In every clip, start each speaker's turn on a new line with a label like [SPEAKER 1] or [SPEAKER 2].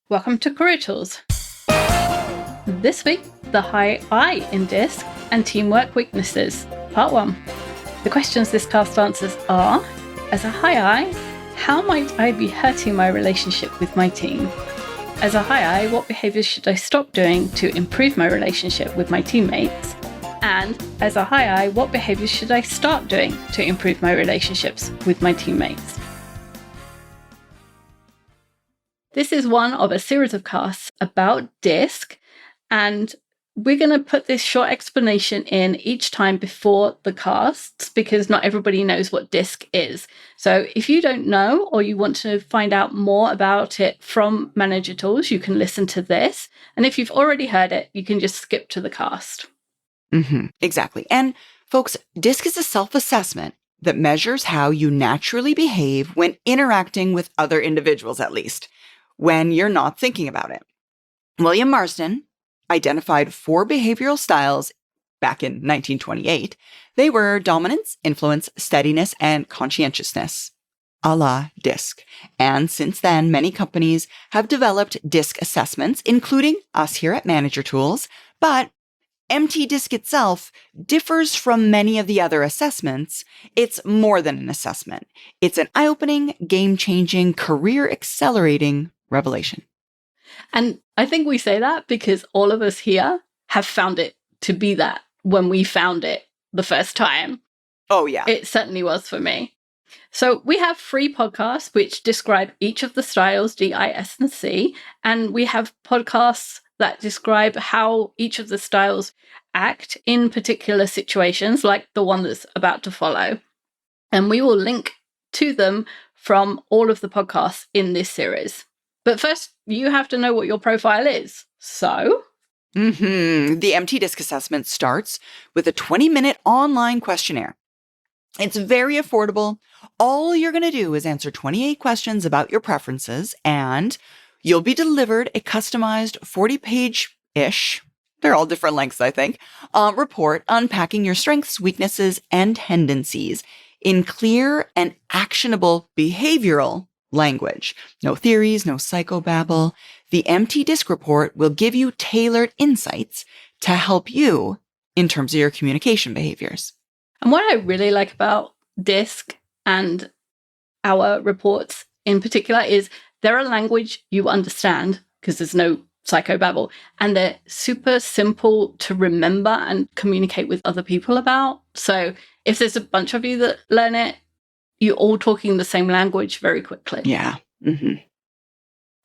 [SPEAKER 1] Welcome to Career Tools. This week, the high I in DISC and teamwork weaknesses, part 1. The questions this cast answers are, as a high I, how might I be hurting my relationship with my team? As a high I, what behaviours should I stop doing to improve my relationship with my teammates? And as a high I, what behaviours should I start doing to improve my relationships with my teammates? This is one of a series of casts about DISC, and we're going to put this short explanation in each time before the casts because not everybody knows what DISC is. So if you don't know or you want to find out more about it from Manager Tools, you can listen to this. And if you've already heard it, you can just skip to the cast.
[SPEAKER 2] Exactly. And folks, DISC is a self-assessment that measures how you naturally behave when interacting with other individuals, at least when you're not thinking about it. William Marsden identified 4 behavioral styles back in 1928. They were dominance, influence, steadiness, and conscientiousness, a la DISC. And since then, many companies have developed DISC assessments, including us here at Manager Tools, but MTDISC itself differs from many of the other assessments. It's more than an assessment. It's an eye-opening, game-changing, career-accelerating revelation.
[SPEAKER 1] And I think we say that because all of us here have found it to be that when we found it the first time.
[SPEAKER 2] Oh, yeah.
[SPEAKER 1] It certainly was for me. So we have 3 podcasts which describe each of the styles, D, I, S, and C. And we have podcasts that describe how each of the styles act in particular situations, like the one that's about to follow. And we will link to them from all of the podcasts in this series. But first, you have to know what your profile is. So?
[SPEAKER 2] The MTDISC assessment starts with a 20-minute online questionnaire. It's very affordable. All you're going to do is answer 28 questions about your preferences, and you'll be delivered a customized 40-page-ish, they're all different lengths, I think, report unpacking your strengths, weaknesses, and tendencies in clear and actionable behavioral language. No theories, no psychobabble. The MTDISC report will give you tailored insights to help you in terms of your communication behaviors.
[SPEAKER 1] And what I really like about DISC and our reports in particular is they're a language you understand because there's no psychobabble, and they're super simple to remember and communicate with other people about. So if there's a bunch of you that learn it, you're all talking the same language very quickly.
[SPEAKER 2] Yeah.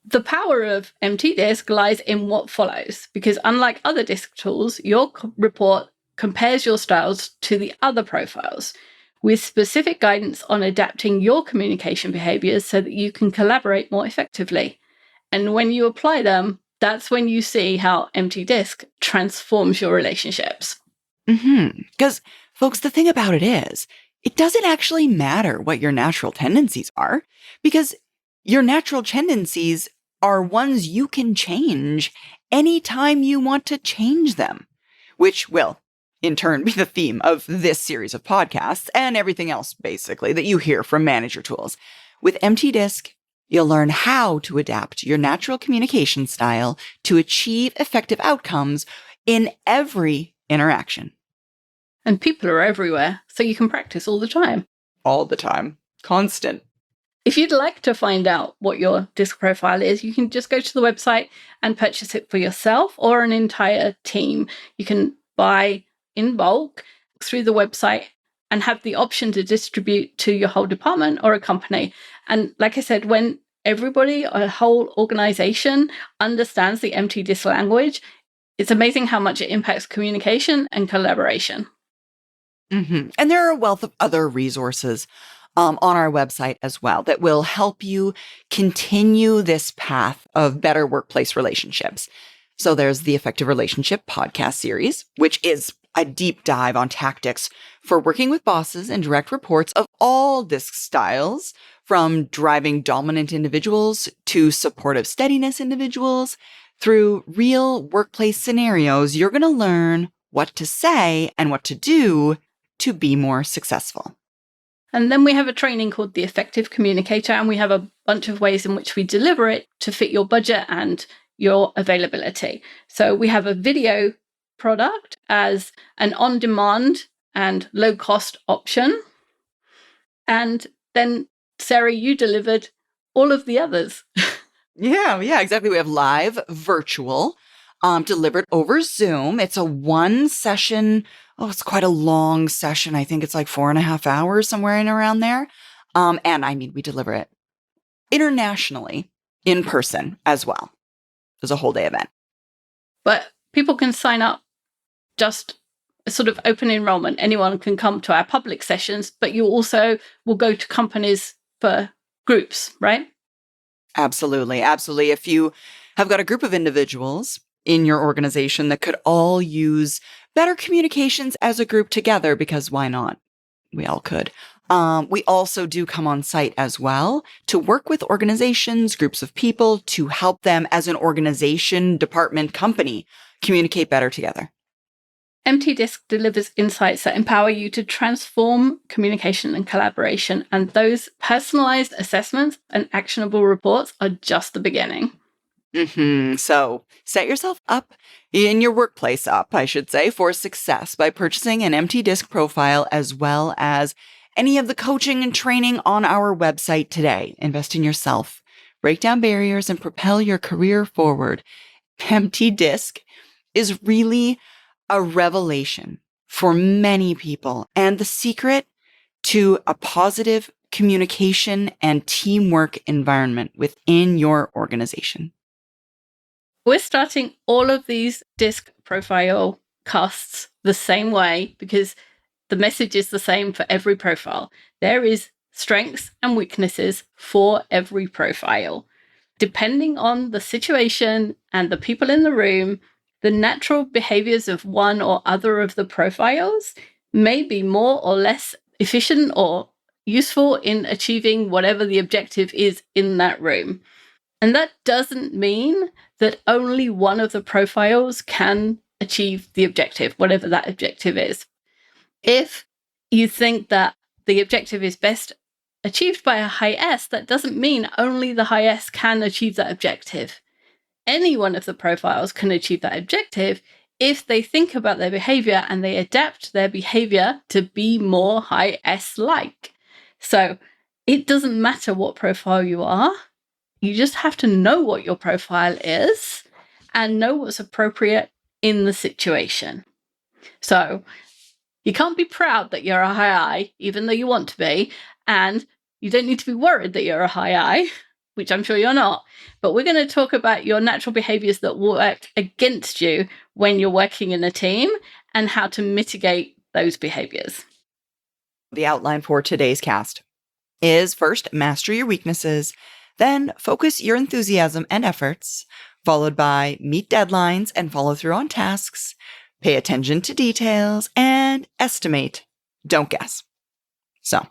[SPEAKER 1] The power of MTDISC lies in what follows, because unlike other DISC tools, your report compares your styles to the other profiles with specific guidance on adapting your communication behaviors so that you can collaborate more effectively. And when you apply them, that's when you see how MTDISC transforms your relationships.
[SPEAKER 2] Because, folks, the thing about it is, it doesn't actually matter what your natural tendencies are, because your natural tendencies are ones you can change anytime you want to change them, which will, in turn, be the theme of this series of podcasts and everything else, basically, that you hear from Manager Tools. With MTDISC, you'll learn how to adapt your natural communication style to achieve effective outcomes in every interaction.
[SPEAKER 1] And people are everywhere, so you can practice all the time.
[SPEAKER 2] All the time. Constant.
[SPEAKER 1] If you'd like to find out what your DISC profile is, you can just go to the website and purchase it for yourself or an entire team. You can buy in bulk through the website and have the option to distribute to your whole department or a company. And like I said, when everybody, a whole organization understands the MTDISC language, it's amazing how much it impacts communication and collaboration.
[SPEAKER 2] And there are a wealth of other resources on our website as well that will help you continue this path of better workplace relationships. So there's the Effective Relationship podcast series, which is a deep dive on tactics for working with bosses and direct reports of all DISC styles, from driving dominant individuals to supportive steadiness individuals. Through real workplace scenarios, you're going to learn what to say and what to do to be more successful.
[SPEAKER 1] And then we have a training called the Effective Communicator, and we have a bunch of ways in which we deliver it to fit your budget and your availability. So we have a video product as an on-demand and low-cost option. And then, Sarah, you delivered all of the others.
[SPEAKER 2] Yeah, exactly. We have live, virtual, delivered over Zoom. It's a one session. Oh, it's quite a long session. I think it's like 4.5 hours, somewhere in around there. And I mean, we deliver it internationally in person as well. There's a whole day event.
[SPEAKER 1] But people can sign up just a sort of open enrollment. Anyone can come to our public sessions, but you also will go to companies for groups, right?
[SPEAKER 2] Absolutely. Absolutely. If you have got a group of individuals in your organization that could all use better communications as a group together, because why not? We all could. We also do come on site as well to work with organizations, groups of people to help them as an organization, department, company communicate better together.
[SPEAKER 1] MTDISC delivers insights that empower you to transform communication and collaboration, and those personalized assessments and actionable reports are just the beginning.
[SPEAKER 2] So set yourself up in your workplace I should say, for success by purchasing an MTDISC profile as well as any of the coaching and training on our website today. Invest in yourself, break down barriers, and propel your career forward. MTDISC is really a revelation for many people and the secret to a positive communication and teamwork environment within your organization.
[SPEAKER 1] We're starting all of these DISC profile casts the same way because the message is the same for every profile. There is strengths and weaknesses for every profile. Depending on the situation and the people in the room, the natural behaviors of one or other of the profiles may be more or less efficient or useful in achieving whatever the objective is in that room. And that doesn't mean that only one of the profiles can achieve the objective, whatever that objective is. If you think that the objective is best achieved by a high S, that doesn't mean only the high S can achieve that objective. Any one of the profiles can achieve that objective if they think about their behavior and they adapt their behavior to be more high S-like. So it doesn't matter what profile you are. You just have to know what your profile is and know what's appropriate in the situation. So you can't be proud that you're a high I, even though you want to be, and you don't need to be worried that you're a high I, which I'm sure you're not. But we're going to talk about your natural behaviors that work against you when you're working in a team and how to mitigate those behaviors.
[SPEAKER 2] The outline for today's cast is first, master your weaknesses, then focus your enthusiasm and efforts, followed by meet deadlines and follow through on tasks, pay attention to details, and estimate, don't guess. So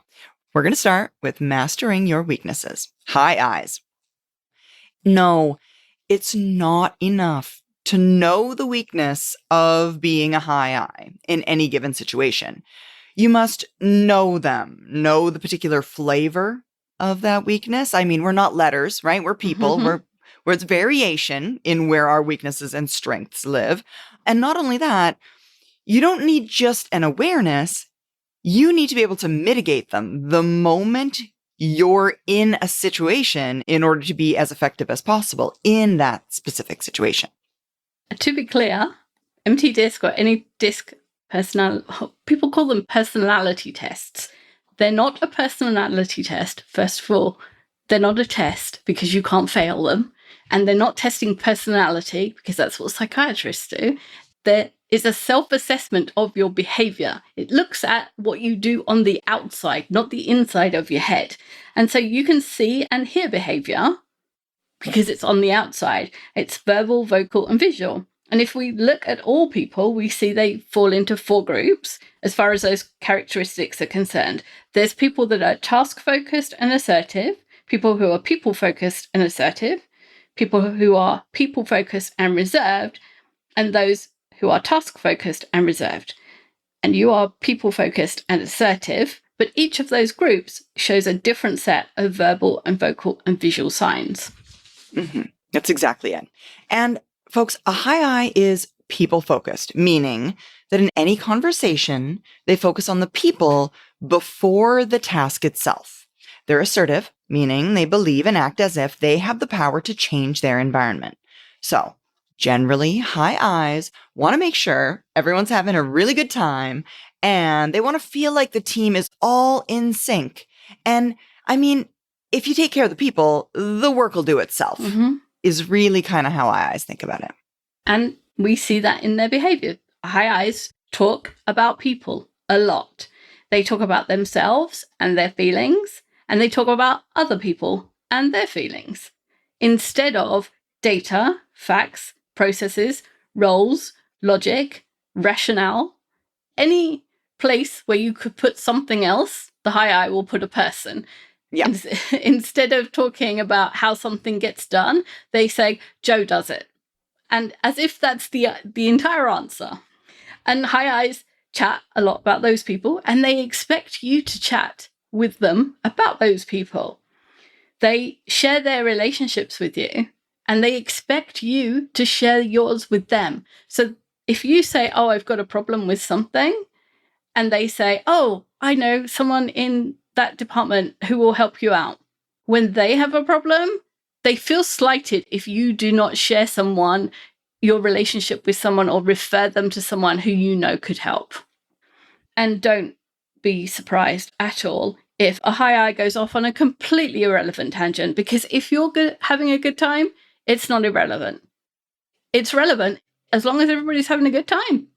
[SPEAKER 2] we're going to start with mastering your weaknesses. High I's. No, it's not enough to know the weakness of being a high I in any given situation. You must know them, know the particular flavor of that weakness. I mean, we're not letters, right? We're people. Where it's variation in where our weaknesses and strengths live. And not only that, you don't need just an awareness. You need to be able to mitigate them the moment you're in a situation in order to be as effective as possible in that specific situation.
[SPEAKER 1] To be clear, MTDISC or any DISC people call them personality tests. They're not a personality test. First of all, they're not a test because you can't fail them. And they're not testing personality because that's what psychiatrists do. There is a self-assessment of your behavior. It looks at what you do on the outside, not the inside of your head. And so you can see and hear behavior because it's on the outside. It's verbal, vocal, and visual. And if we look at all people, we see they fall into 4 groups as far as those characteristics are concerned. There's people that are task-focused and assertive, people who are people-focused and assertive, people who are people-focused and reserved, and those who are task-focused and reserved. And you are people-focused and assertive, But each of those groups shows a different set of verbal and vocal and visual signs.
[SPEAKER 2] Mm-hmm. That's exactly it. And folks, a high I is people-focused, meaning that in any conversation, they focus on the people before the task itself. They're assertive, meaning they believe and act as if they have the power to change their environment. So, generally, high I's want to make sure everyone's having a really good time, and they want to feel like the team is all in sync. And I mean, if you take care of the people, the work will do itself, is really kind of how high I's think about it.
[SPEAKER 1] And we see that in their behavior. High I's talk about people a lot. They talk about themselves and their feelings, and they talk about other people and their feelings, instead of data, facts, processes, roles, logic, rationale. Any place where you could put something else, the high I will put a person.
[SPEAKER 2] Yeah.
[SPEAKER 1] Instead of talking about how something gets done, they say, Joe does it. And as if that's the entire answer. And high I's chat a lot about those people, and they expect you to chat with them about those people. They share their relationships with you, and they expect you to share yours with them. So if you say, oh, I've got a problem with something, and they say, oh, I know someone in that department who will help you out. When they have a problem, they feel slighted if you do not share your relationship with someone, or refer them to someone who you know could help. And don't be surprised at all if a high I goes off on a completely irrelevant tangent, because if you're having a good time, it's not irrelevant. It's relevant as long as everybody's having a good time.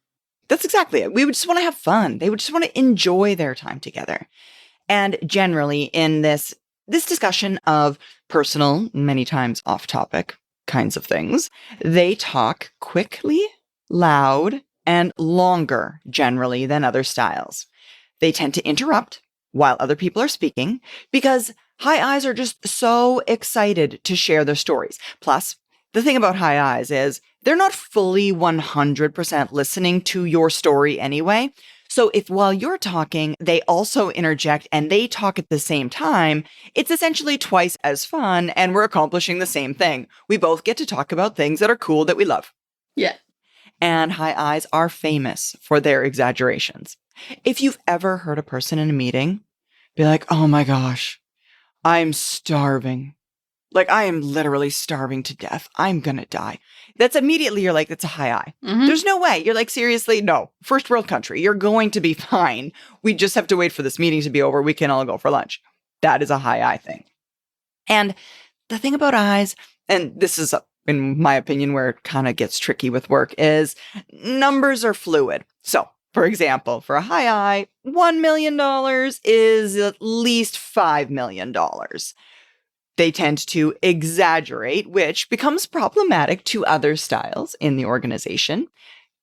[SPEAKER 2] That's exactly it. We would just want to have fun. They would just want to enjoy their time together. And generally in this discussion of personal, many times off-topic kinds of things, they talk quickly, loud, and longer generally than other styles. They tend to interrupt while other people are speaking because high I's are just so excited to share their stories. Plus, the thing about high I's is they're not fully 100% listening to your story anyway. So if while you're talking, they also interject and they talk at the same time, it's essentially twice as fun and we're accomplishing the same thing. We both get to talk about things that are cool that we love.
[SPEAKER 1] Yeah.
[SPEAKER 2] And high I's are famous for their exaggerations. If you've ever heard a person in a meeting be like, oh my gosh, I'm starving. Like, I am literally starving to death. I'm going to die. That's immediately, you're like, that's a high I. There's no way. You're like, seriously, no. First world country. You're going to be fine. We just have to wait for this meeting to be over. We can all go for lunch. That is a high I thing. And the thing about I's, and this is, in my opinion, where it kind of gets tricky with work, is numbers are fluid. So, for example, for a high I, $1 million is at least $5 million. They tend to exaggerate, which becomes problematic to other styles in the organization.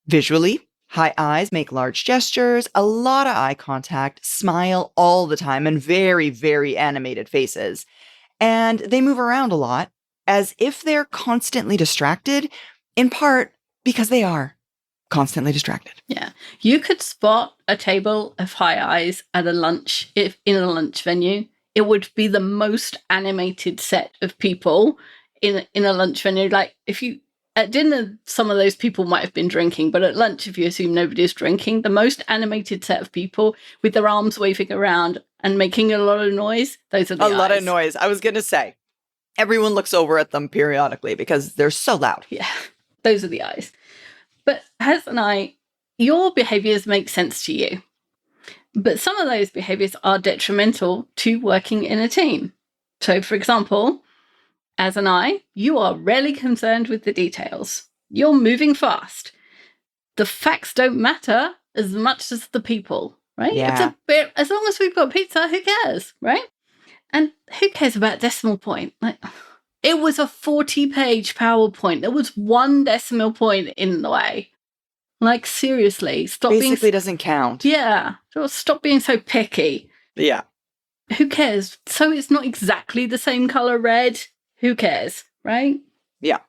[SPEAKER 2] Visually, high I's make large gestures, a lot of eye contact, smile all the time, and very, very animated faces. And they move around a lot as if they're constantly distracted, in part because they are constantly distracted.
[SPEAKER 1] Yeah. You could spot a table of high I's at a lunch, if in a lunch venue. It would be the most animated set of people in a lunch venue. Like, if you, at dinner, some of those people might have been drinking, but at lunch, if you assume nobody's drinking, the most animated set of people with their arms waving around and making a lot of noise, those are the I's.
[SPEAKER 2] A lot of noise. I was going to say, everyone looks over at them periodically because they're so loud.
[SPEAKER 1] Yeah, those are the I's. But as an I, your behaviors make sense to you. But some of those behaviors are detrimental to working in a team. So, for example, as an I, you are rarely concerned with the details. You're moving fast. The facts don't matter as much as the people, right?
[SPEAKER 2] Yeah.
[SPEAKER 1] It's a bit, as long as we've got pizza, who cares, right? And who cares about decimal point? Like, it was a 40-page PowerPoint. There was one decimal point in the way. Like, seriously, stop
[SPEAKER 2] Basically doesn't count.
[SPEAKER 1] Yeah. Stop being so picky.
[SPEAKER 2] Yeah.
[SPEAKER 1] Who cares? So it's not exactly the same color red. Who cares, right?
[SPEAKER 2] Yeah.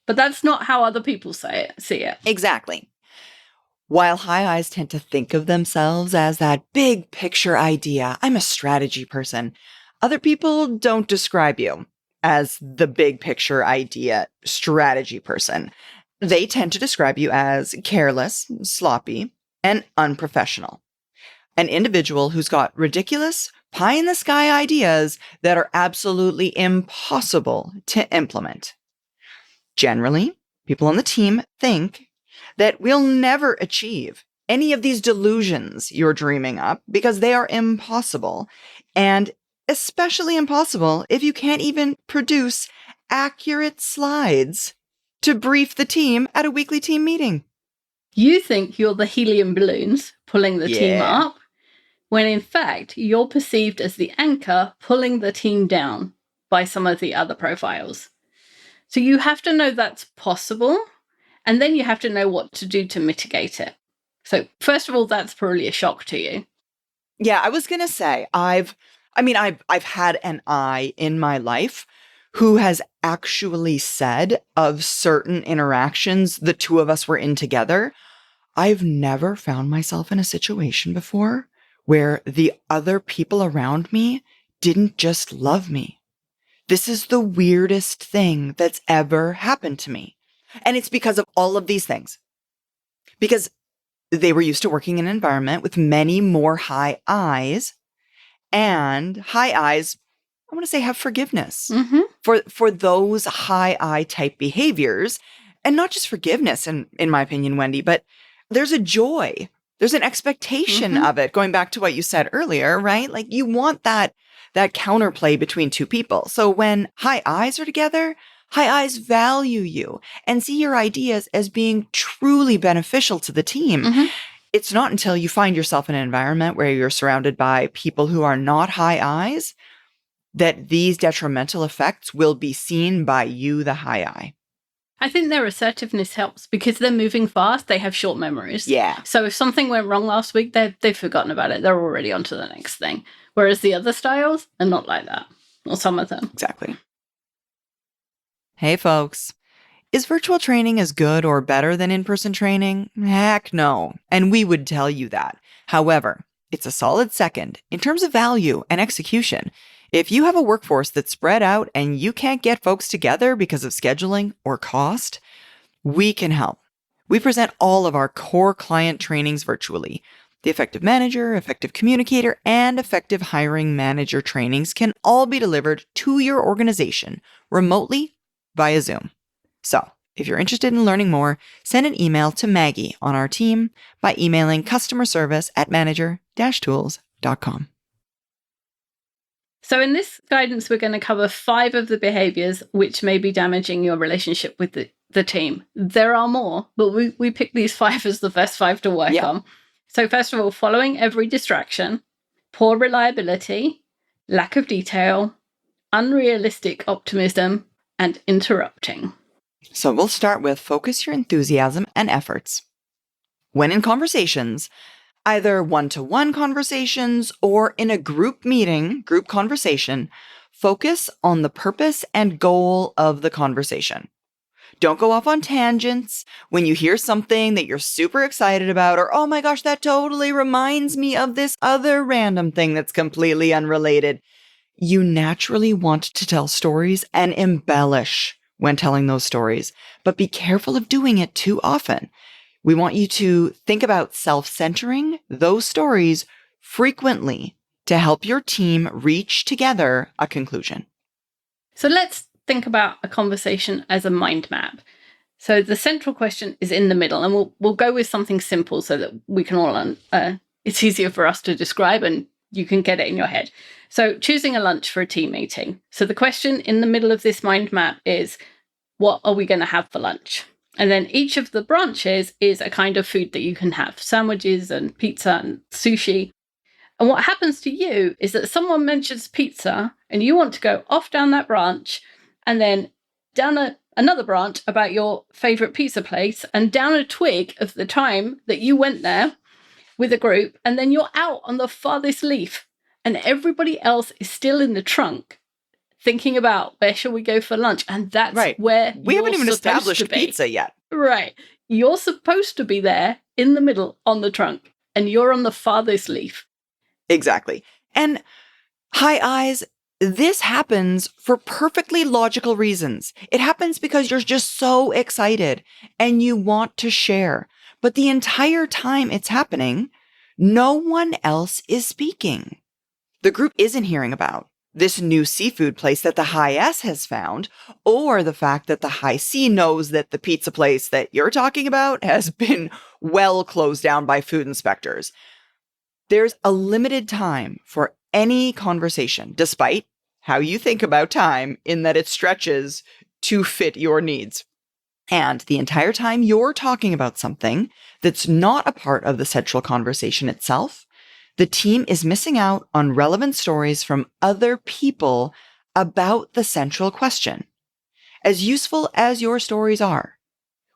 [SPEAKER 1] But that's not how other people see it.
[SPEAKER 2] Exactly. While high I's tend to think of themselves as that big picture idea, I'm a strategy person, other people don't describe you as the big picture idea strategy person. They tend to describe you as careless, sloppy, and unprofessional. An individual who's got ridiculous, pie in the sky ideas that are absolutely impossible to implement. Generally, people on the team think that we'll never achieve any of these delusions you're dreaming up because they are impossible, and especially impossible if you can't even produce accurate slides to brief the team at a weekly team meeting.
[SPEAKER 1] You think you're the helium balloons pulling the team up, when in fact you're perceived as the anchor pulling the team down by some of the other profiles. So you have to know that's possible, and then you have to know what to do to mitigate it. So first of all, that's probably a shock to you.
[SPEAKER 2] Yeah, I was going to say, I've had an I in my life who has actually said of certain interactions the two of us were in together, I've never found myself in a situation before where the other people around me didn't just love me. This is the weirdest thing that's ever happened to me. And it's because of all of these things. Because they were used to working in an environment with many more high I's, and high I's, I want to say, have forgiveness for those high I type behaviors. And not just forgiveness, in my opinion, Wendy, but there's a joy. There's an expectation of it, going back to what you said earlier, right? Like you want that counterplay between two people. So when high I's are together, high I's value you and see your ideas as being truly beneficial to the team. It's not until you find yourself in an environment where you're surrounded by people who are not high I's that these detrimental effects will be seen by you, the high I.
[SPEAKER 1] I think their assertiveness helps because they're moving fast. They have short memories.
[SPEAKER 2] Yeah.
[SPEAKER 1] So if something went wrong last week, they've forgotten about it. They're already on to the next thing. Whereas the other styles are not like that, or some of them.
[SPEAKER 2] Exactly. Hey, folks. Is virtual training as good or better than in-person training? Heck no. And we would tell you that. However, it's a solid second in terms of value and execution. If you have a workforce that's spread out and you can't get folks together because of scheduling or cost, we can help. We present all of our core client trainings virtually. The Effective Manager, Effective Communicator, and Effective Hiring Manager trainings can all be delivered to your organization remotely via Zoom. So, if you're interested in learning more, send an email to Maggie on our team by emailing customerservice@manager-tools.com.
[SPEAKER 1] So in this guidance, we're going to cover 5 of the behaviors which may be damaging your relationship with the team. There are more, but we picked these 5 as the first 5 to work on. So first of all, following every distraction, poor reliability, lack of detail, unrealistic optimism, and interrupting.
[SPEAKER 2] So we'll start with focus your enthusiasm and efforts. When in conversations, either one-to-one conversations or in a group meeting, group conversation, focus on the purpose and goal of the conversation. Don't go off on tangents when you hear something that you're super excited about, or, oh my gosh, that totally reminds me of this other random thing that's completely unrelated. You naturally want to tell stories and embellish when telling those stories, but be careful of doing it too often. We want you to think about self-centering those stories frequently to help your team reach together a conclusion.
[SPEAKER 1] So let's think about a conversation as a mind map. So the central question is in the middle, and we'll go with something simple so that we can all, it's easier for us to describe and you can get it in your head. So choosing a lunch for a team meeting. So the question in the middle of this mind map is, what are we going to have for lunch? And then each of the branches is a kind of food that you can have, sandwiches and pizza and sushi. And what happens to you is that someone mentions pizza and you want to go off down that branch and then down another branch about your favorite pizza place and down a twig of the time that you went there with a group, and then you're out on the farthest leaf and everybody else is still in the trunk thinking about where shall we go for lunch, and that's
[SPEAKER 2] right.
[SPEAKER 1] where
[SPEAKER 2] we haven't even established
[SPEAKER 1] to be.
[SPEAKER 2] Pizza yet.
[SPEAKER 1] Right. You're supposed to be there in the middle on the trunk, and you're on the farthest leaf.
[SPEAKER 2] Exactly. And high eyes, this happens for perfectly logical reasons. It happens because you're just so excited and you want to share. But the entire time it's happening, no one else is speaking. The group isn't hearing about this new seafood place that the high S has found, or the fact that the high C knows that the pizza place that you're talking about has been well closed down by food inspectors. There's a limited time for any conversation, despite how you think about time, in that it stretches to fit your needs. And the entire time you're talking about something that's not a part of the central conversation itself, the team is missing out on relevant stories from other people about the central question. As useful as your stories are,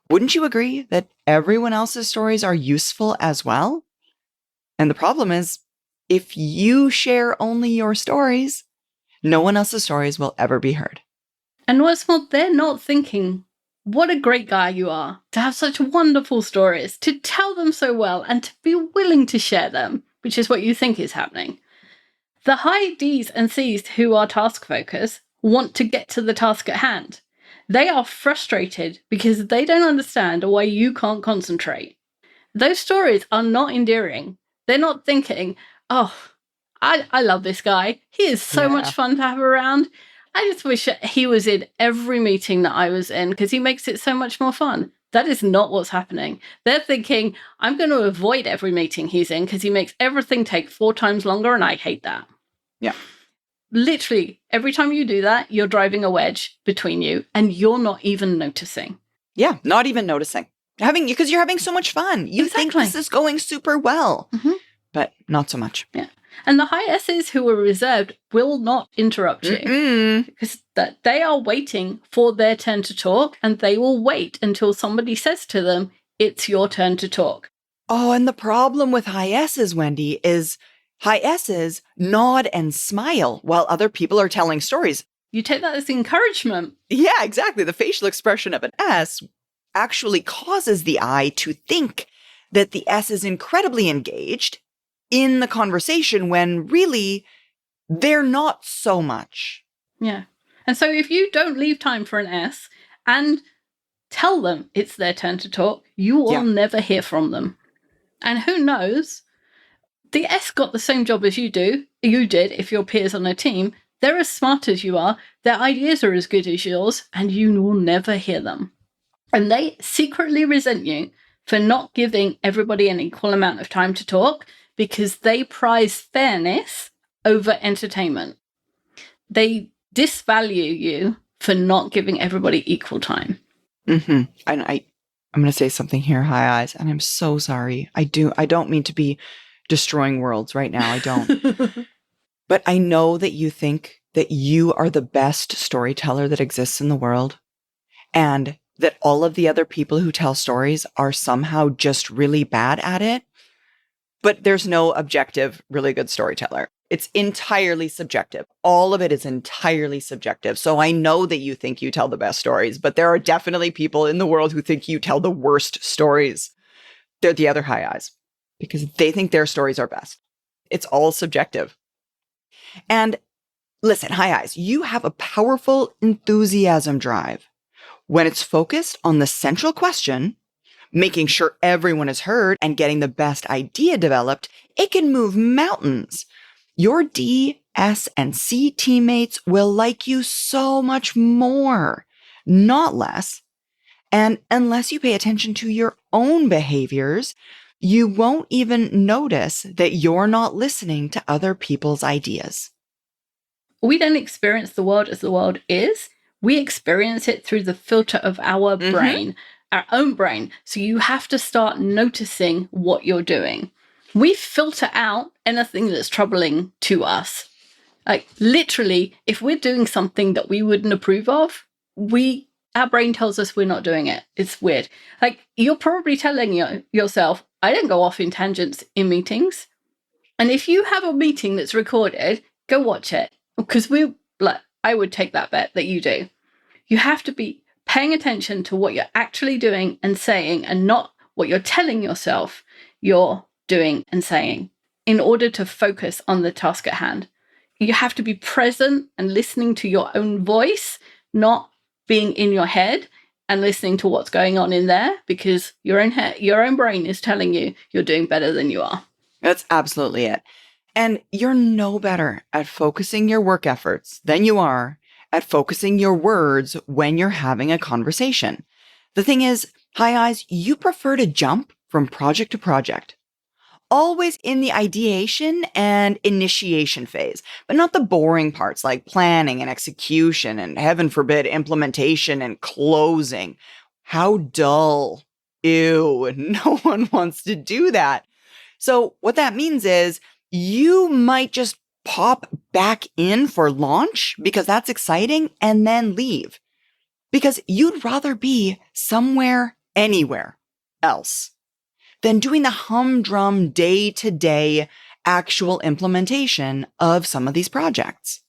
[SPEAKER 2] wouldn't you agree that everyone else's stories are useful as well? And the problem is, if you share only your stories, no one else's stories will ever be heard.
[SPEAKER 1] And what's more, they're not thinking, what a great guy you are to have such wonderful stories, to tell them so well, and to be willing to share them, which is what you think is happening. The high Ds and Cs who are task focused want to get to the task at hand. They are frustrated because they don't understand why you can't concentrate. Those stories are not endearing. They're not thinking, oh, I love this guy. He is so much fun to have around. I just wish he was in every meeting that I was in because he makes it so much more fun. That is not what's happening. They're thinking, I'm going to avoid every meeting he's in because he makes everything take 4 times longer and I hate that.
[SPEAKER 2] Yeah.
[SPEAKER 1] Literally, every time you do that, you're driving a wedge between you and you're not even noticing.
[SPEAKER 2] Yeah, not even noticing. Because you're having so much fun. You think this is going super well, but not so much.
[SPEAKER 1] Yeah. And the high S's who are reserved will not interrupt you because they are waiting for their turn to talk, and they will wait until somebody says to them, it's your turn to talk.
[SPEAKER 2] Oh, and the problem with high S's, Wendy, is high S's nod and smile while other people are telling stories.
[SPEAKER 1] You take that as encouragement.
[SPEAKER 2] Yeah, exactly. The facial expression of an S actually causes the I to think that the S is incredibly engaged in the conversation when really they're not so much.
[SPEAKER 1] Yeah. And so if you don't leave time for an S and tell them it's their turn to talk, you will never hear from them. And who knows, the S got the same job as you did if you're peers on a team. They're as smart as you are, their ideas are as good as yours, and you will never hear them. And they secretly resent you for not giving everybody an equal amount of time to talk because they prize fairness over entertainment. They disvalue you for not giving everybody equal time.
[SPEAKER 2] And I'm going to say something here, high eyes, and I'm so sorry. I don't mean to be destroying worlds right now. I don't. But I know that you think that you are the best storyteller that exists in the world, and that all of the other people who tell stories are somehow just really bad at it. But there's no objective, really good storyteller. It's entirely subjective. All of it is entirely subjective. So I know that you think you tell the best stories, but there are definitely people in the world who think you tell the worst stories. They're the other high eyes because they think their stories are best. It's all subjective. And listen, high eyes, you have a powerful enthusiasm drive. When it's focused on the central question, making sure everyone is heard and getting the best idea developed, it can move mountains. Your D, S, and C teammates will like you so much more, not less. And unless you pay attention to your own behaviors, you won't even notice that you're not listening to other people's ideas.
[SPEAKER 1] We don't experience the world as the world is. We experience it through the filter of our brain, our own brain. So you have to start noticing what you're doing. We filter out anything that's troubling to us. Like literally, if we're doing something that we wouldn't approve of, our brain tells us we're not doing it. It's weird. Like you're probably telling yourself, I don't go off in tangents in meetings. And if you have a meeting that's recorded, go watch it. Because I would take that bet that you do. You have to be paying attention to what you're actually doing and saying, and not what you're telling yourself you're doing and saying, in order to focus on the task at hand. You have to be present and listening to your own voice, not being in your head and listening to what's going on in there, because your own brain is telling you you're doing better than you are.
[SPEAKER 2] That's absolutely it. And you're no better at focusing your work efforts than you are at focusing your words when you're having a conversation. The thing is, high eyes, you prefer to jump from project to project, always in the ideation and initiation phase, but not the boring parts like planning and execution and, heaven forbid, implementation and closing. How dull. Ew, no one wants to do that. So what that means is you might just pop back in for launch because that's exciting and then leave because you'd rather be somewhere, anywhere else than doing the humdrum day-to-day actual implementation of some of these projects.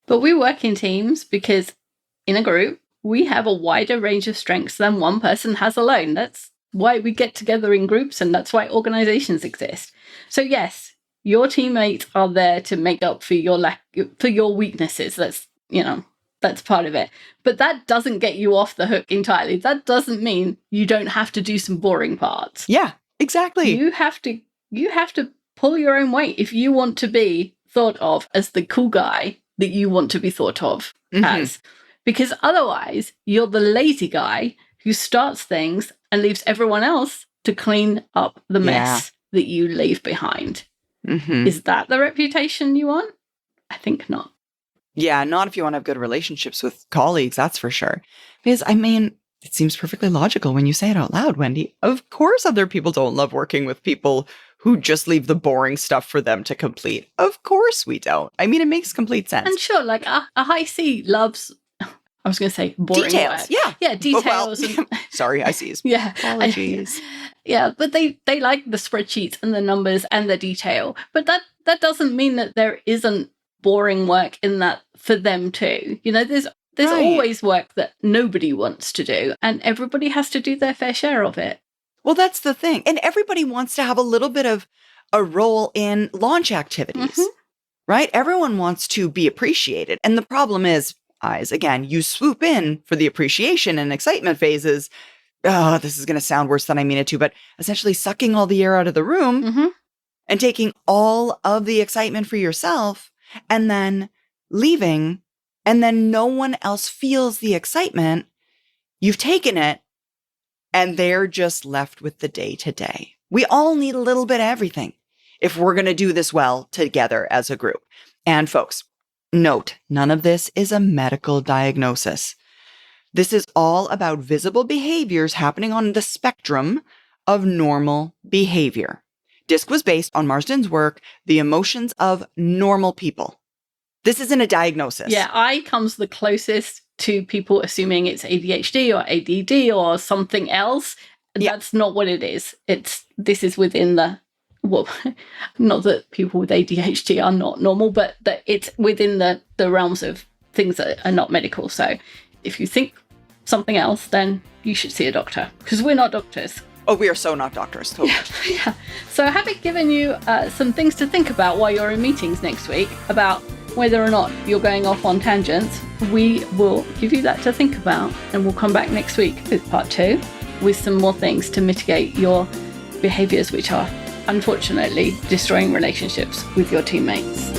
[SPEAKER 1] But we work in teams because in a group, we have a wider range of strengths than one person has alone. That's why we get together in groups, and that's why organizations exist. So yes, your teammates are there to make up for your weaknesses. That's part of it. But that doesn't get you off the hook entirely. That doesn't mean you don't have to do some boring parts.
[SPEAKER 2] Yeah, exactly.
[SPEAKER 1] You have to pull your own weight if you want to be thought of as the cool guy that you want to be thought of as. Because otherwise, you're the lazy guy who starts things and leaves everyone else to clean up the mess that you leave behind. Is that the reputation you want? I think not.
[SPEAKER 2] Yeah, not if you want to have good relationships with colleagues, that's for sure. Because, I mean, it seems perfectly logical when you say it out loud, Wendy. Of course other people don't love working with people who just leave the boring stuff for them to complete. Of course we don't. I mean, it makes complete sense.
[SPEAKER 1] And sure, like a high C loves, I was going to say boring
[SPEAKER 2] details.
[SPEAKER 1] work.
[SPEAKER 2] Yeah.
[SPEAKER 1] Yeah, details.
[SPEAKER 2] Well, sorry, high Cs.
[SPEAKER 1] Yeah.
[SPEAKER 2] Apologies.
[SPEAKER 1] Yeah, but they like the spreadsheets and the numbers and the detail. But that doesn't mean that there isn't boring work in that for them too. There's always work that nobody wants to do, and everybody has to do their fair share of it.
[SPEAKER 2] Well, that's the thing. And everybody wants to have a little bit of a role in launch activities, right? Everyone wants to be appreciated. And the problem is, again, you swoop in for the appreciation and excitement phases. Oh, this is going to sound worse than I mean it to, but essentially sucking all the air out of the room and taking all of the excitement for yourself and then leaving, and then no one else feels the excitement. You've taken it and they're just left with the day-to-day. We all need a little bit of everything if we're going to do this well together as a group. And folks, note, none of this is a medical diagnosis. This is all about visible behaviors happening on the spectrum of normal behavior. DISC was based on Marsden's work, The Emotions of Normal People. This isn't a diagnosis.
[SPEAKER 1] Yeah, I comes the closest to people assuming it's ADHD or ADD or something else. That's not what it is. This is within the, well, not that people with ADHD are not normal, but that it's within the realms of things that are not medical. So if you think something else, then you should see a doctor, because we're not doctors.
[SPEAKER 2] Oh, we are so not doctors. Totally.
[SPEAKER 1] Yeah. So having given you some things to think about while you're in meetings next week about whether or not you're going off on tangents, we will give you that to think about, and we'll come back next week with part 2 with some more things to mitigate your behaviors, which are unfortunately destroying relationships with your teammates.